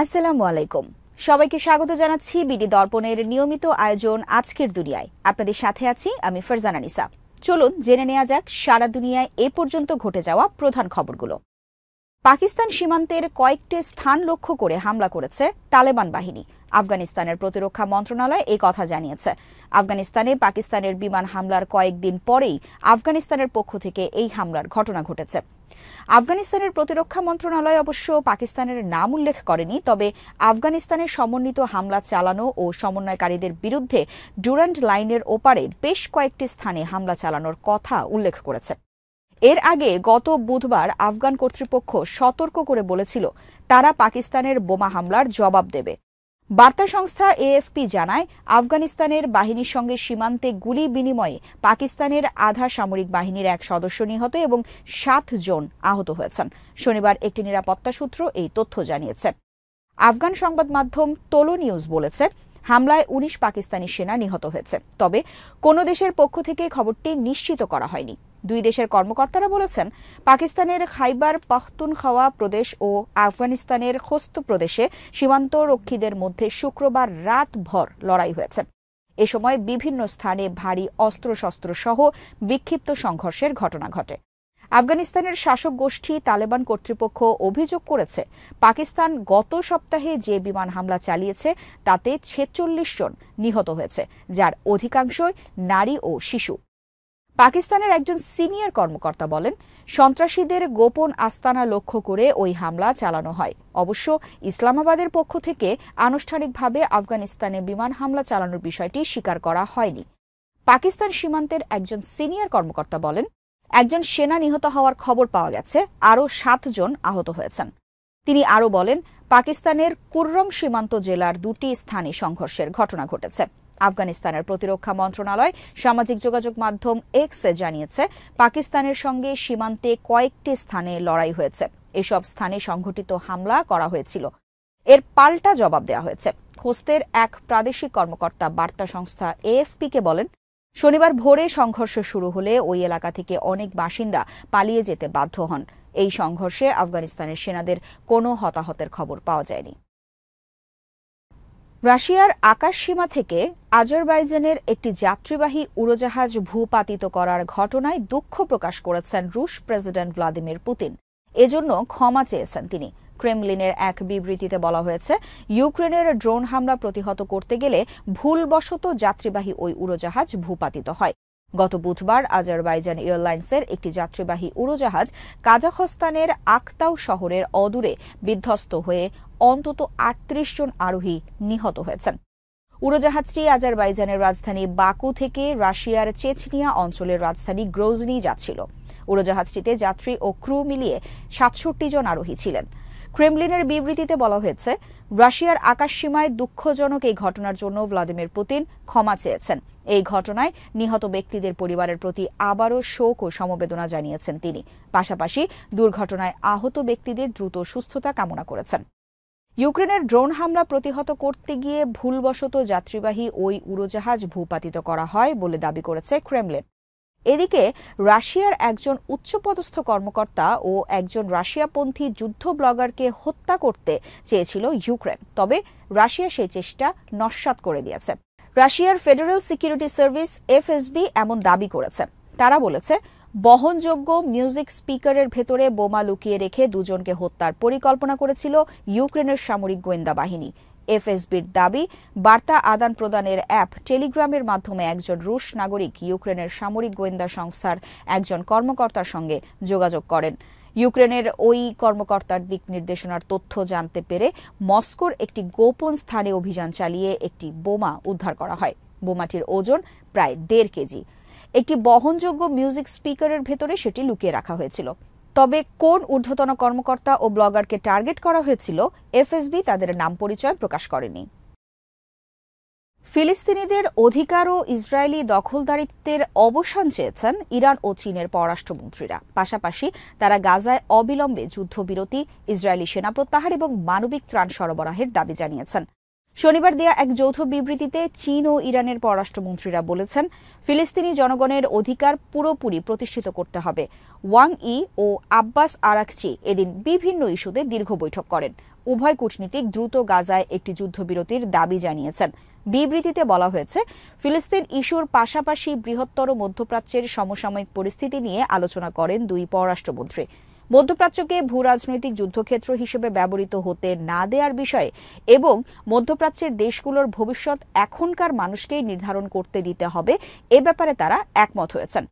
আসসালামু আলাইকুম। সবাইকে স্বাগত জানাচ্ছি বিডি দর্পণের নিয়মিত আয়োজন আজকের দুনিয়ায়। আপনাদের সাথে আছি আমি ফারজানা নিসা। চলুন জেনে নেওয়া যাক সারা দুনিয়ায় এ পর্যন্ত ঘটে যাওয়া প্রধান খবরগুলো। পাকিস্তান সীমান্তের কয়েকটি স্থান লক্ষ্য করে হামলা করেছে তালেবান বাহিনী। আফগানিস্তানের প্রতিরক্ষা মন্ত্রণালয় এই কথা জানিয়েছে। আফগানিস্তানে পাকিস্তানের বিমান হামলার কয়েকদিন পরেই আফগানিস্তানের পক্ষ থেকে এই হামলার ঘটনা ঘটেছে। আফগানিস্তানের প্রতিরক্ষা মন্ত্রণালয় অবশ্য পাকিস্তানের নাম উল্লেখ করেনি, তবে আফগানিস্তানের সমন্বিত হামলা চালানো ও সমন্বয়কারীদের বিরুদ্ধে ডুরান্ড লাইনের ওপারে বেশ কয়েকটি স্থানে হামলা চালানোর কথা উল্লেখ করেছে। এর আগে গত বুধবার আফগান কর্তৃপক্ষ সতর্ক করে বলেছিল তারা পাকিস্তানের বোমা হামলার জবাব দেবে। বার্তা সংস্থা এএফপি জানায়, আফগানিস্তানের বাহিনীর সঙ্গে সীমান্তে গুলি বিনিময়ে পাকিস্তানের আধা সামরিক বাহিনীর এক সদস্য নিহত এবং 7 জন আহত হয়েছেন। শনিবার একটি নিরাপত্তা সূত্র এই তথ্য জানিয়েছে। আফগান সংবাদ মাধ্যম তোলো নিউজ বলেছে, হামলায় 19 পাকিস্তানি সেনা নিহত হয়েছে, তবে কোনো দেশের পক্ষ থেকে খবরটি নিশ্চিত করা হয়নি। দুই দেশের কর্মকর্তারা বলেছেন, পাকিস্তানের খাইবার পাখতুনখাওয়া প্রদেশ ও আফগানিস্তানের খোস্ত প্রদেশে সীমান্তরক্ষীদের মধ্যে শুক্রবার রাতভর লড়াই হয়েছে। এ সময় বিভিন্ন স্থানে ভারী অস্ত্রশস্ত্র সহ বিক্ষিপ্ত সংঘর্ষের ঘটনা ঘটে। আফগানিস্তানের শাসক গোষ্ঠী তালেবান কর্তৃপক্ষ অভিযোগ করেছে, পাকিস্তান গত সপ্তাহে যে বিমান হামলা চালিয়েছে তাতে 46 জন নিহত হয়েছে, যার অধিকাংশই নারী ও শিশু। পাকিস্তানের একজন সিনিয়র কর্মকর্তা বলেন, সন্ত্রাসীদের গোপন আস্তানা লক্ষ্য করে ওই হামলা চালানো হয়। অবশ্য ইসলামাবাদের পক্ষ থেকে আনুষ্ঠানিকভাবে আফগানিস্তানে বিমান হামলা চালানোর বিষয়টি স্বীকার করা হয়নি। পাকিস্তান সীমান্তের একজন সিনিয়র কর্মকর্তা বলেন, একজন সেনা নিহত হওয়ার খবর পাওয়া গেছে, আরও 7 জন আহত হয়েছেন। তিনি আরও বলেন, পাকিস্তানের কুররম সীমান্ত জেলার 2টি স্থানে সংঘর্ষের ঘটনা ঘটেছে। আফগানিস্তানের প্রতিরক্ষা মন্ত্রণালয় সামাজিক যোগাযোগ মাধ্যম এক্সে জানিয়েছে, পাকিস্তানের সঙ্গে সীমান্তে কয়েকটি স্থানে লড়াই হয়েছে। এসব স্থানে সংঘটিত হামলা করা হয়েছিল, এর পাল্টা জবাব দেওয়া হয়েছে। খোস্তের এক প্রাদেশিক কর্মকর্তা বার্তা সংস্থা এএফপিকে বলেন, শনিবার ভোরে সংঘর্ষ শুরু হলে ওই এলাকা থেকে অনেক বাসিন্দা পালিয়ে যেতে বাধ্য হন। এই সংঘর্ষে আফগানিস্তানের সেনাদের কোনো হতাহতের খবর পাওয়া যায়নি। রাশিয়ার আকাশসীমা থেকে আজারবাইজানের একটি যাত্রীবাহী উড়োজাহাজ ভূপাতিত করার ঘটনায় দুঃখ প্রকাশ করেছেন রুশ প্রেসিডেন্ট ভ্লাদিমির পুতিন। এজন্য ক্ষমা চেয়েছেন তিনি। ক্রেমলিনের এক বিবৃতিতে বলা হয়েছে, ইউক্রেনের ড্রোন হামলা প্রতিহত করতে গেলে ভুলবশত যাত্রীবাহী ওই উড়োজাহাজ ভূপাতিত হয়। গত বুধবার আজারবাইজান এয়ারলাইন্সের একটি যাত্রীবাহী উড়োজাহাজ কাজাখস্তানের আক্তাউ শহরের অদূরে বিধ্বস্ত হয়ে অন্তত 38 জন আরোহী নিহত হয়েছেন। উড়োজাহাজটি আজারবাইজানের রাজধানী বাকু থেকে রাশিয়ার চেচনিয়া অঞ্চলের রাজধানী গ্রোজনি যাচ্ছিল। উড়োজাহাজটিতে যাত্রী ও ক্রু মিলিয়ে 67 জন আরোহী ছিলেন। ক্রেমলিনের বিবৃতিতে বলা হয়েছে, রাশিয়ার আকাশসীমায় দুঃখজনক এই ঘটনার জন্য ভ্লাদিমির পুতিন ক্ষমা চেয়েছেন। এই ঘটনায় নিহত ব্যক্তিদের পরিবারের প্রতি আবারও শোক ও সমবেদনা জানিয়েছেন তিনি। পাশাপাশি দুর্ঘটনায় আহত ব্যক্তিদের দ্রুত সুস্থতা কামনা করেছেন। ইউক্রেনের ড্রোন হামলা প্রতিহত করতে গিয়ে ভুলবশত যাত্রীবাহী ওই উড়োজাহাজ ভূপাতিত করা হয় বলে দাবি করেছে ক্রেমলিন। এদিকে রাশিয়ার একজন উচ্চপদস্থ কর্মকর্তা ও একজন রাশিয়াপন্থী যুদ্ধ ব্লগারকে হত্যা করতে চেয়েছিল ইউক্রেন, তবে রাশিয়া সেই চেষ্টা নস্যাৎ করে দিয়েছে। রাশিয়ার ফেডারেল সিকিউরিটি সার্ভিস এফএসবি এমন দাবি করেছে। তারা বলেছে, বহনযোগ্য মিউজিক স্পিকারের ভেতরে বোমা লুকিয়ে রেখে দুজনকে হত্যার পরিকল্পনা করেছিল ইউক্রেনের সামরিক গোয়েন্দা বাহিনী। এফএসবির দাবি, বার্তা আদান প্রদানের অ্যাপ টেলিগ্রামের মাধ্যমে একজন রুশ নাগরিক ইউক্রেনের সামরিক গোয়েন্দা সংস্থার একজন কর্মকর্তার সঙ্গে যোগাযোগ করেন। ইউক্রেনের ওই কর্মকর্তার দিক নির্দেশনার তথ্য জানতে পেরে মস্কোর একটি গোপন স্থানে অভিযান চালিয়ে একটি বোমা উদ্ধার করা হয়। বোমাটির ওজন প্রায় 1.5 কেজি। একটি বহনযোগ্য মিউজিক স্পিকারের ভেতরে সেটি লুকিয়ে রাখা হয়েছিল। তবে কোন ঊর্ধ্বতন কর্মকর্তা ও ব্লগারকে টার্গেট করা হয়েছিল, এফএসবি তাদের নাম পরিচয় প্রকাশ করেনি। ফিলিস্তিনিদের অধিকার ও ইসরায়েলি দখলদারিত্বের অবসান চেয়েছেন ইরান ও চীনের পররাষ্ট্রমন্ত্রীরা। পাশাপাশি তারা গাজায় অবিলম্বে যুদ্ধবিরতি, ইসরায়েলি সেনা প্রত্যাহার এবং মানবিক ত্রাণ সরবরাহের দাবি জানিয়েছেন। শনিবার দেয়া এক যৌথ বিবৃতিতে চীন ও ইরানের পররাষ্ট্রমন্ত্রীরা বলেছেন, ফিলিস্তিনি জনগণের অধিকার পুরোপুরি প্রতিষ্ঠিত করতে হবে। ওয়াং ই ও আব্বাস আরাকচি এদিন বিভিন্ন ইস্যুতে দীর্ঘ বৈঠক করেন। উভয় কূটনীতিক দ্রুত গাজায় একটি যুদ্ধবিরতির দাবি জানিয়েছেন। বিবৃতিতে বলা হয়েছে, ফিলিস্তিন ইস্যুর পাশাপাশি বৃহত্তর মধ্যপ্রাচ্যের সমসাময়িক পরিস্থিতি নিয়ে আলোচনা করেন দুই পররাষ্ট্রমন্ত্রী। মধ্যপ্রাচ্যকে ভূরাজনৈতিক যুদ্ধক্ষেত্র হিসেবে ব্যবহৃত হতে না দেওয়ার বিষয়ে এবং মধ্যপ্রাচ্যের দেশগুলোর ভবিষ্যৎ এখনকার মানুষকেই নির্ধারণ করতে দিতে হবে, এ ব্যাপারে তারা একমত হয়েছেন।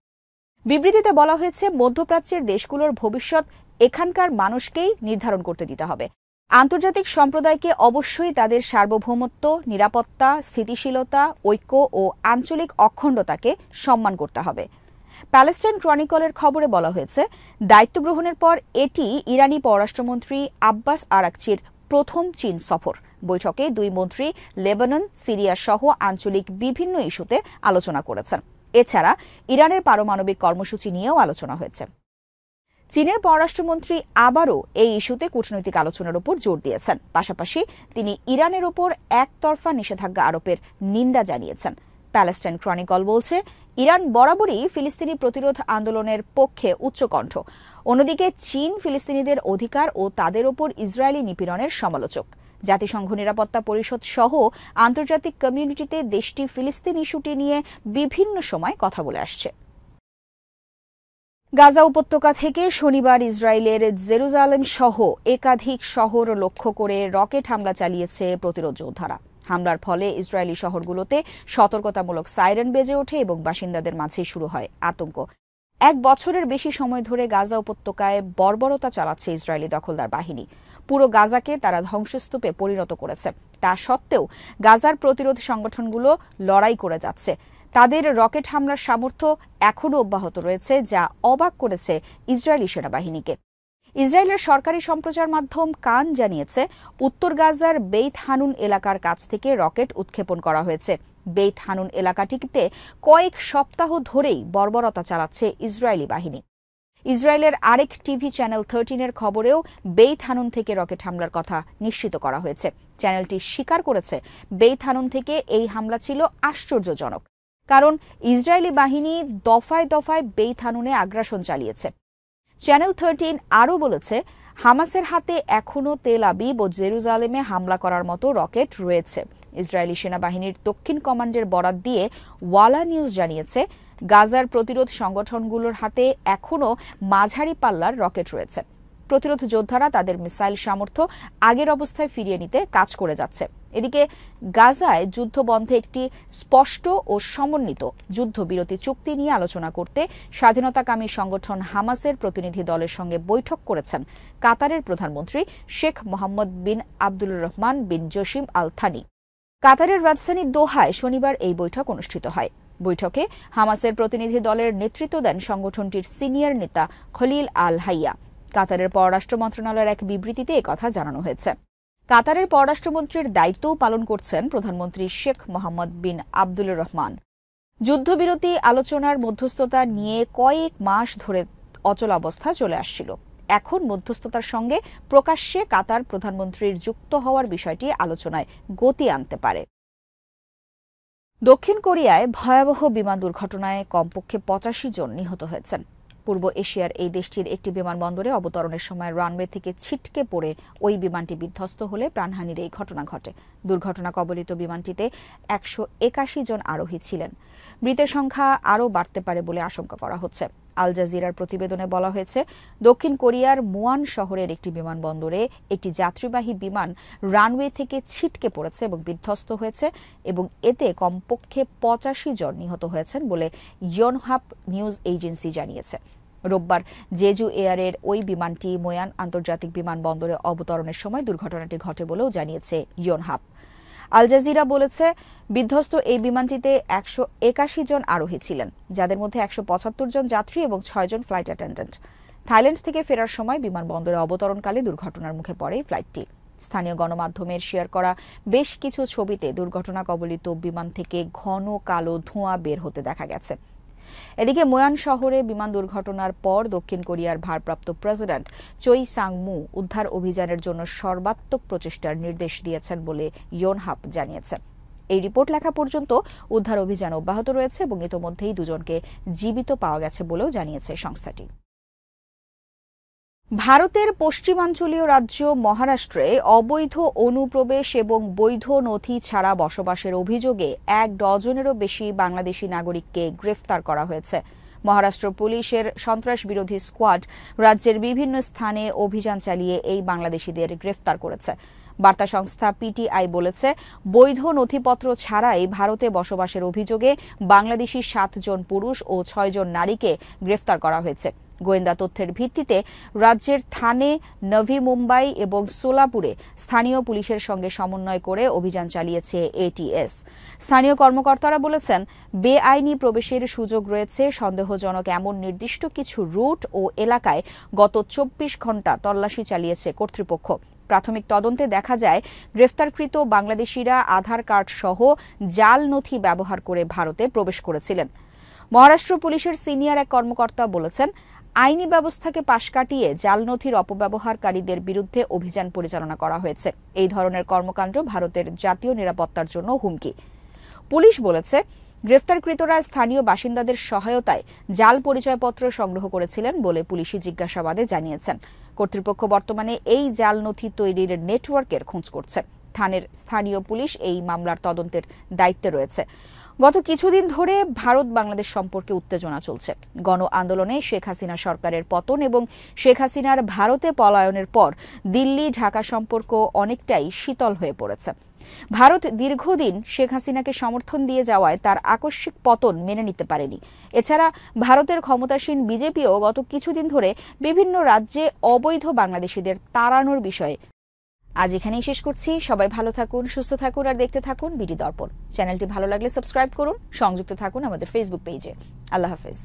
বিবৃতিতে বলা হয়েছে, মধ্যপ্রাচ্যের দেশগুলোর ভবিষ্যৎ এখানকার মানুষকেই নির্ধারণ করতে দিতে হবে। আন্তর্জাতিক সম্প্রদায়কে অবশ্যই তাদের সার্বভৌমত্ব, নিরাপত্তা, স্থিতিশীলতা, ঐক্য ও আঞ্চলিক অখণ্ডতাকে সম্মান করতে হবে। প্যালেস্টাইন ক্রনিকলের খবরে বলা হয়েছে, দায়িত্ব গ্রহণের পর এটি ইরানি পররাষ্ট্রমন্ত্রী আব্বাস আরাকচির প্রথম চীন সফর। বৈঠকে দুই মন্ত্রী লেবানন, সিরিয়া সহ আঞ্চলিক বিভিন্ন ইস্যুতে আলোচনা করেছেন। এছাড়া ইরানের পারমাণবিক কর্মসূচি নিয়েও আলোচনা হয়েছে। চীনের পররাষ্ট্রমন্ত্রী আবারও এই ইস্যুতে কূটনৈতিক আলোচনার উপর জোর দিয়েছেন। পাশাপাশি তিনি ইরানের ওপর একতরফা নিষেধাজ্ঞা আরোপের নিন্দা জানিয়েছেন। প্যালেস্টাইন ক্রনিকল বলছে, ইরান বরাবরই ফিলিস্তিনি প্রতিরোধ আন্দোলনের পক্ষে উচ্চকণ্ঠ। অন্যদিকে চীন ফিলিস্তিনিদের অধিকার ও তাদের ওপর ইসরায়েলি নিপীড়নের সমালোচক। জাতিসংঘ নিরাপত্তা পরিষদ সহ আন্তর্জাতিক কমিউনিটিতে দেশটি ফিলিস্তিন ইস্যুটি নিয়ে বিভিন্ন সময় কথা বলে আসছে। গাজা উপত্যকা থেকে শনিবার ইসরায়েলের জেরুজালেম সহ একাধিক শহর লক্ষ্য করে রকেট হামলা চালিয়েছে প্রতিরোধ যোদ্ধারা। হামলার ফলে ইসরায়েলি শহরগুলোতে সতর্কতামূলক সাইরেন বেজে ওঠে এবং বাসিন্দাদের মাঝে শুরু হয় আতঙ্ক। এক বছরের বেশি সময় ধরে গাজা উপত্যকায় বর্বরতা চালাচ্ছে ইসরায়েলি দখলদার বাহিনী। পুরো গাজাকে তারা ধ্বংসস্তূপে পরিণত করেছে। তা সত্ত্বেও গাজার প্রতিরোধ সংগঠনগুলো লড়াই করে যাচ্ছে। তাদের রকেট হামলার সামর্থ্য এখনও অব্যাহত রয়েছে, যা অবাক করেছে ইসরায়েলি সেনাবাহিনীকে। ইসরায়েলের সরকারি সম্প্রচার মাধ্যম কান জানিয়েছে, উত্তর গাজার বেইত হানুন এলাকার কাছ থেকে রকেট উৎক্ষেপণ করা হয়েছে। বেইত হানুন এলাকাটিতে কয়েক সপ্তাহ ধরেই বর্বরতা চালাচ্ছে ইসরায়েলি বাহিনী। ইসরায়েলের আরেক টিভি চ্যানেল 13-এর খবরেও বেইত হানুন থেকে রকেট হামলার কথা নিশ্চিত করা হয়েছে। চ্যানেলটি স্বীকার করেছে, বেইত হানুন থেকে এই হামলা ছিল আশ্চর্যজনক, কারণ ইসরায়েলি বাহিনী দফায় দফায় বেইত হানুনে আগ্রাসন চালিয়েছে। চ্যানেল 13 আরও বলেছে, হামাসের হাতে এখনও তেল আবিব ও জেরুজালেমে হামলা করার মতো রকেট রয়েছে। ইসরায়েলি সেনাবাহিনীর দক্ষিণ কমান্ডের বরাত দিয়ে ওয়ালা নিউজ জানিয়েছে, গাজার প্রতিরোধ সংগঠনগুলোর হাতে এখনও মাঝারি পাল্লার রকেট রয়েছে। প্রতিরোধ যোদ্ধারা তাদের মিসাইল সামর্থ্য আগের অবস্থায় ফিরিয়ে নিতে কাজ করে যাচ্ছে। এদিকে গাজায় যুদ্ধবন্ধে একটি স্পষ্ট ও সমন্বিত যুদ্ধবিরতি চুক্তি নিয়ে আলোচনা করতে স্বাধীনতাকামী সংগঠন হামাসের প্রতিনিধি দলের সঙ্গে বৈঠক করেছেন কাতারের প্রধানমন্ত্রী শেখ মোহাম্মদ বিন আব্দুল রহমান বিন জসিম আল থানি। কাতারের রাজধানী দোহায় শনিবার এই বৈঠক অনুষ্ঠিত হয়। বৈঠকে হামাসের প্রতিনিধি দলের নেতৃত্ব দেন সংগঠনটির সিনিয়র নেতা খলিল আল হাইয়া। কাতারের পররাষ্ট্র মন্ত্রণালয়ের এক বিবৃতিতে একথা জানানো হয়েছে। কাতারের পররাষ্ট্রমন্ত্রীর দায়িত্বও পালন করছেন প্রধানমন্ত্রী শেখ মোহাম্মদ বিন আব্দুল রহমান। যুদ্ধবিরতি আলোচনার মধ্যস্থতা নিয়ে কয়েক মাস ধরে অচলাবস্থা চলে আসছিল। এখন মধ্যস্থতার সঙ্গে প্রকাশ্যে কাতার প্রধানমন্ত্রীর যুক্ত হওয়ার বিষয়টি আলোচনায় গতি আনতে পারে। দক্ষিণ কোরিয়ায় ভয়াবহ বিমান দুর্ঘটনায় কমপক্ষে 85 জন নিহত হয়েছেন। পূর্ব এশিয়ার এই দেশটির একটি বিমানবন্দরে অবতরণের সময় রানওয়ে থেকে ছিটকে পড়ে ওই বিমানটি বিধ্বস্ত হলে প্রাণহানির এই ঘটনা ঘটে। দুর্ঘটনা কবলিত বিমানটিতে 181 জন আরোহী ছিলেন। মৃতের সংখ্যা আরও বাড়তে পারে বলে আশঙ্কা করা হচ্ছে। আল জাজিরার প্রতিবেদনে বলা হয়েছে, দক্ষিণ কোরিয়ার মুয়ান শহরের একটি বিমানবন্দরে একটি যাত্রীবাহী বিমান রানওয়ে থেকে ছিটকে পড়েছে এবং বিধ্বস্ত হয়েছে এবং এতে কমপক্ষে 85 জন নিহত হয়েছেন বলে ইয়নহাপ নিউজ এজেন্সি জানিয়েছে। রোববার জেজু এয়ারের ওই বিমানটি মোয়ান আন্তর্জাতিক বিমানবন্দরে অবতরণের সময় দুর্ঘটনাটি ঘটে বলেও জানিয়েছে ইয়নহাপ। আল জাজিরা বলেছে, বিধ্বস্ত এই বিমানটিতে 181 জন আরোহী ছিলেন, যাদের মধ্যে 175 জন যাত্রী এবং 6 জন ফ্লাইট অ্যাটেন্ডেন্ট। থাইল্যান্ড থেকে ফেরার সময় বিমানবন্দরে অবতরণকালে দুর্ঘটনার মুখে পড়ে ফ্লাইটটি। স্থানীয় গণমাধ্যমের শেয়ার করা বেশ কিছু ছবিতে দুর্ঘটনা কবলিত বিমান থেকে ঘন কালো ধোঁয়া বের হতে দেখা গেছে। এদিকে মোয়ান শহরে বিমান দুর্ঘটনার পর দক্ষিণ কোরিয়ার ভারপ্রাপ্ত প্রেসিডেন্ট চোই সাং-মু উদ্ধার অভিযানের জন্য সর্বাত্মক প্রচেষ্টার নির্দেশ দিয়েছেন বলে ইয়োনহাপ জানিয়েছে। এই রিপোর্ট লেখা পর্যন্ত উদ্ধার অভিযান অব্যাহত রয়েছে এবং ইতোমধ্যেই দুজনকে জীবিত পাওয়া গেছে বলেও জানিয়েছে সংস্থাটি। ভারতের পশ্চিমাঞ্চলীয় রাজ্য মহারাষ্ট্রে অবৈধ অনুপ্রবেশ এবং বৈধ নথি ছাড়া বসবাসের অভিযোগে 1 ডজনেরও বেশি বাংলাদেশি নাগরিককে গ্রেফতার করা হয়েছে। মহারাষ্ট্র পুলিশের সন্ত্রাস বিরোধী স্কোয়াড রাজ্যের বিভিন্ন স্থানে অভিযান চালিয়ে এই বাংলাদেশিদের গ্রেফতার করেছে। বার্তা সংস্থা পিটিআই বলেছে, বৈধ নথিপত্র ছাড়াই ভারতে বসবাসের অভিযোগে বাংলাদেশি 7 জন পুরুষ ও 6 জন নারীকে গ্রেফতার করা হয়েছে। গোয়েন্দা তথ্যের ভিত্তিতে রাজ্যের থানে, নভি মুম্বাই এবং সোলাপুরে স্থানীয় পুলিশের সঙ্গে সমন্বয় করে অভিযান চালিয়েছে এটিএস। স্থানীয় কর্মকর্তারা বলেছেন, বেআইনি প্রবেশের সুযোগ রয়েছে সন্দেহজনক এমন নির্দিষ্ট কিছু রুট ও এলাকায় গত 24 ঘণ্টা তল্লাশি চালিয়েছে কর্তৃপক্ষ। প্রাথমিক তদন্তে দেখা যায়, গ্রেফতারকৃত বাংলাদেশিরা আধার কার্ড সহ জাল নথি ব্যবহার করে ভারতে প্রবেশ করেছিলেন। মহারাষ্ট্র পুলিশের সিনিয়র এক কর্মকর্তা বলেছেন, আইনি ব্যবস্থাকে পাশ কাটিয়ে জাল নথির অপব্যবহারকারীদের বিরুদ্ধে অভিযান পরিচালনা করা হয়েছে। এই ধরনের কর্মকাণ্ড ভারতের জাতীয় নিরাপত্তার জন্য হুমকি। পুলিশ বলেছে, গ্রেফতারকৃতরা স্থানীয় বাসিন্দাদের সহায়তায় জাল পরিচয়পত্র সংগ্রহ করেছিলেন বলে পুলিশি জিজ্ঞাসাবাদে জানিয়েছেন। কর্তৃপক্ষ বর্তমানে এই জাল নথি তৈরির নেটওয়ার্কের খোঁজ করছে। থানের স্থানীয় পুলিশ এই মামলার তদন্তের দায়িত্বে রয়েছে। গত কিছুদিন ধরে ভারত বাংলাদেশ সম্পর্কে উত্তেজনা চলছে। গণ আন্দোলনে শেখ হাসিনা সরকারের পতন এবং শেখ হাসিনার ভারতে পলায়নের পর দিল্লি ঢাকা সম্পর্ক অনেকটাই শীতল হয়ে পড়েছে। ভারত দীর্ঘদিন শেখ হাসিনাকে সমর্থন দিয়ে যাওয়ায় তার আকস্মিক পতন মেনে নিতে পারেনি। এছাড়া ভারতের ক্ষমতাসীন বিজেপিও গত কিছুদিন ধরে বিভিন্ন রাজ্যে অবৈধ বাংলাদেশিদের তাড়ানোর বিষয়ে। আজ এখানেই শেষ করছি। সবাই ভালো থাকুন, সুস্থ থাকুন আর দেখতে থাকুন বিডি দর্পণ। চ্যানেলটি ভালো লাগলে সাবস্ক্রাইব করুন, সংযুক্ত থাকুন আমাদের ফেসবুক পেজে। আল্লাহ হাফেজ।